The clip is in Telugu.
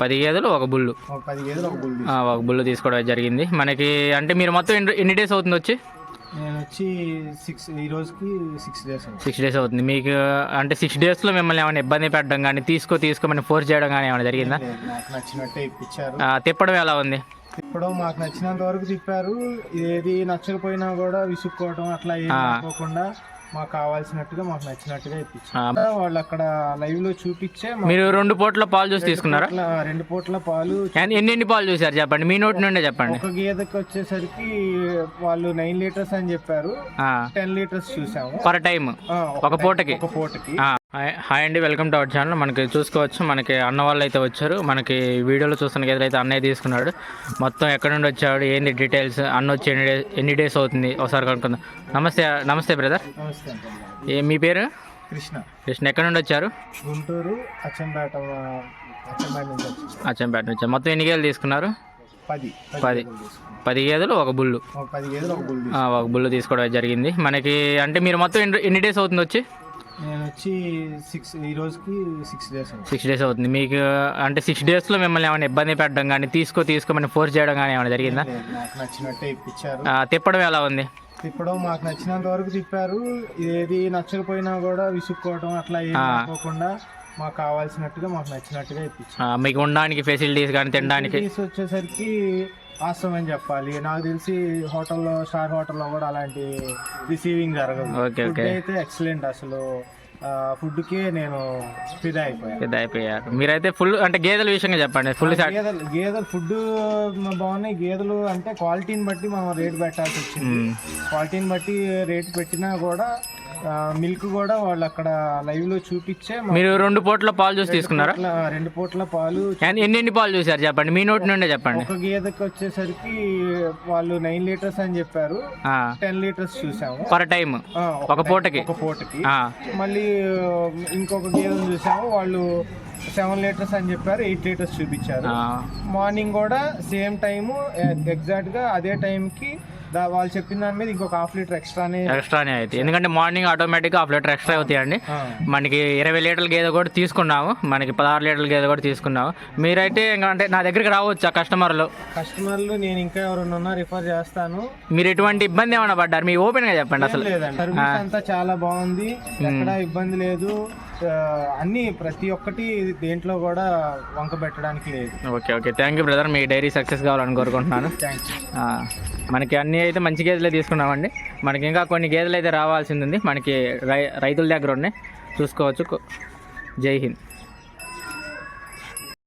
10 గేదెలు ఒక బుల్లు. 10 గేదెలు ఒక బుల్లు. ఒక బుల్లు తీసుకోవడం జరిగింది మనకి. అంటే మీరు మొత్తం ఎన్ని డేస్ అవుతుంది వచ్చి? నేను వచ్చి ఈ రోజుకి 6 డేస్. 6 డేస్ అవుతుంది మీకు. అంటే 6 డేస్లో మిమ్మల్ని ఏమైనా ఇబ్బంది పెట్టడం కానీ తీసుకోమని ఫోర్స్ చేయడం కానీ ఏమైనా జరిగిందా? నాకు నచ్చినట్టే ఇప్పించారు. తిప్పడం ఎలా ఉంది? తిప్పడం మాకు నచ్చినంత వరకు తిప్పారు. ఏది నచ్చకపోయినా కూడా విసుక్కోవడం అట్లా ఏం కాకుండా మాకు కావాల్సినట్టుగా మాకు నచ్చినట్టుగా ఇప్పించారు. వాళ్ళు అక్కడ లైవ్ లో చూపించే. మీరు 2 పూట్ల పాలు చూసి తీసుకున్నారా? 2 పూట్ల పాలు. ఎన్ని పాలు చూసారు చెప్పండి, మీ నోటి నుండే చెప్పండి. ఒక గేదెకి వచ్చేసరికి వాళ్ళు 9 లీటర్స్ అని చెప్పారు. 10 లీటర్స్ చూసాము పర్ టైం, ఒక పూటకి. హాయ్ అండి, వెల్కమ్ టు అవర్ ఛానల్. మనకి చూసుకోవచ్చు, మనకి అన్న వాళ్ళు అయితే వచ్చారు. మనకి వీడియోలో చూస్తున్న గేదెలు అయితే అన్నయ్య తీసుకున్నాడు. మొత్తం ఎక్కడి నుండి వచ్చాడు, ఏంది డీటెయిల్స్, అన్న వచ్చి ఎన్ని డేస్ అవుతుంది ఒకసారి కనుక్కుందాం. నమస్తే బ్రదర్. మీ పేరు? కృష్ణ. ఎక్కడి నుండి వచ్చారు? గుంటూరు అచ్చంపేట నుంచి. మొత్తం ఎన్ని గేదెలు తీసుకున్నారు? 10 గేదెలు ఒక బుల్లు. 10 గేదెలు ఒక బుల్లు. ఒక బుల్లు తీసుకోవడం జరిగింది మనకి. అంటే మీరు మొత్తం ఎన్ని డేస్ అవుతుంది వచ్చి? నేను వచ్చి ఈ రోజుకి 6 డేస్. 6 డేస్ అవుతుంది మీకు. అంటే 6 డేస్లో మిమ్మల్ని ఏమైనా ఇబ్బంది పెట్టడం కానీ తీసుకోమని ఫోర్స్ చేయడం కానీ ఏమైనా జరిగిందా? నాకు నచ్చినట్టే ఇప్పించారు. తిప్పడం ఎలా ఉంది? తిప్పడం మాకు నచ్చినంత వరకు తిప్పారు. ఏది నచ్చకపోయినా కూడా విసుక్కోవడం అట్లా ఏం కాకుండా మాకు కావాల్సినట్టుగా మాకు నచ్చినట్టుగా ఇప్పించారు. మీకు ఉండడానికి ఫెసిలిటీస్ కానీ తినడానికి వచ్చేసరికి ఆశ్రమం అని చెప్పాలి. నాకు తెలిసి హోటల్లో, స్టార్ హోటల్లో కూడా అలాంటి రిసీవింగ్ జరగదు. అయితే ఎక్సలెంట్. అసలు ఫుడ్కే నేను ఫిదా అయిపోయాను. మీరైతే ఫుల్. అంటే గేదెల విషయంగా చెప్పండి. ఫుల్ గేదెలు ఫుడ్ బాగున్నాయి. గేదెలు అంటే క్వాలిటీని బట్టి మనం రేట్ పెట్టాల్సి వచ్చింది. క్వాలిటీని బట్టి రేట్ పెట్టినా కూడా మిల్క్ కూడా వాళ్ళు అక్కడ లైవ్ లో చూపించే. మీరు 2 పూట్ల పాలు చూసి తీసుకున్నారా? 2 పూట్ల పాలు. ఎన్ని పాలు చూసారు చెప్పండి, మీ నోటి నుండే చెప్పండి. ఒక గేదెకి వచ్చేసరికి వాళ్ళు 9 లీటర్స్ అని చెప్పారు. 10 లీటర్స్ చూసాము పర్ టైం, ఒక పూటకి. మళ్ళీ ఇంకొక గేదెను చూసాము, వాళ్ళు 7 లీటర్స్ అని చెప్పారు. 8 లీటర్స్ చూపించారు. మార్నింగ్ కూడా సేమ్ టైము, ఎగ్జాక్ట్ గా అదే టైంకి వాళ్ళు చెప్పిన దాని మీద ఇంకొక 1/2 లీటర్ ఎక్స్ట్రానే అవుతుంది. ఎందుకంటే మార్నింగ్ ఆటోమేటిక్గా 1/2 లీటర్ ఎక్స్ట్రా అవుతాయండి. మనకి 20 లీటర్ల గేదె కూడా తీసుకున్నాము, మనకి 16 లీటర్ల గేదె కూడా తీసుకున్నాము. మీరైతే అంటే నా దగ్గరికి రావచ్చు. కస్టమర్లు నేను ఇంకా ఎవరైనా రిఫర్ చేస్తాను. మీరు ఎటువంటి ఇబ్బంది ఏమైనా పడ్డారు? మీ ఓపెన్ గా చెప్పండి. అసలు సర్వీస్ అంతా చాలా బాగుంది, ఎక్కడ ఇబ్బంది లేదు. అన్ని ప్రతి ఒక్కటి దేంట్లో కూడా వంక పెట్టడానికి లేదు. Okay, thank you brother. మీ డైరీ సక్సెస్ కావాలని కోరుకుంటున్నాను. మనకి అన్ని అయితే మంచి గేదెలే తీసుకున్నామండి. మనకి ఇంకా కొన్ని గేదెలు అయితే రావాల్సింది ఉంది. మనకి రైతుల దగ్గర ఉన్నాయి, చూసుకోవచ్చు. జై హింద్.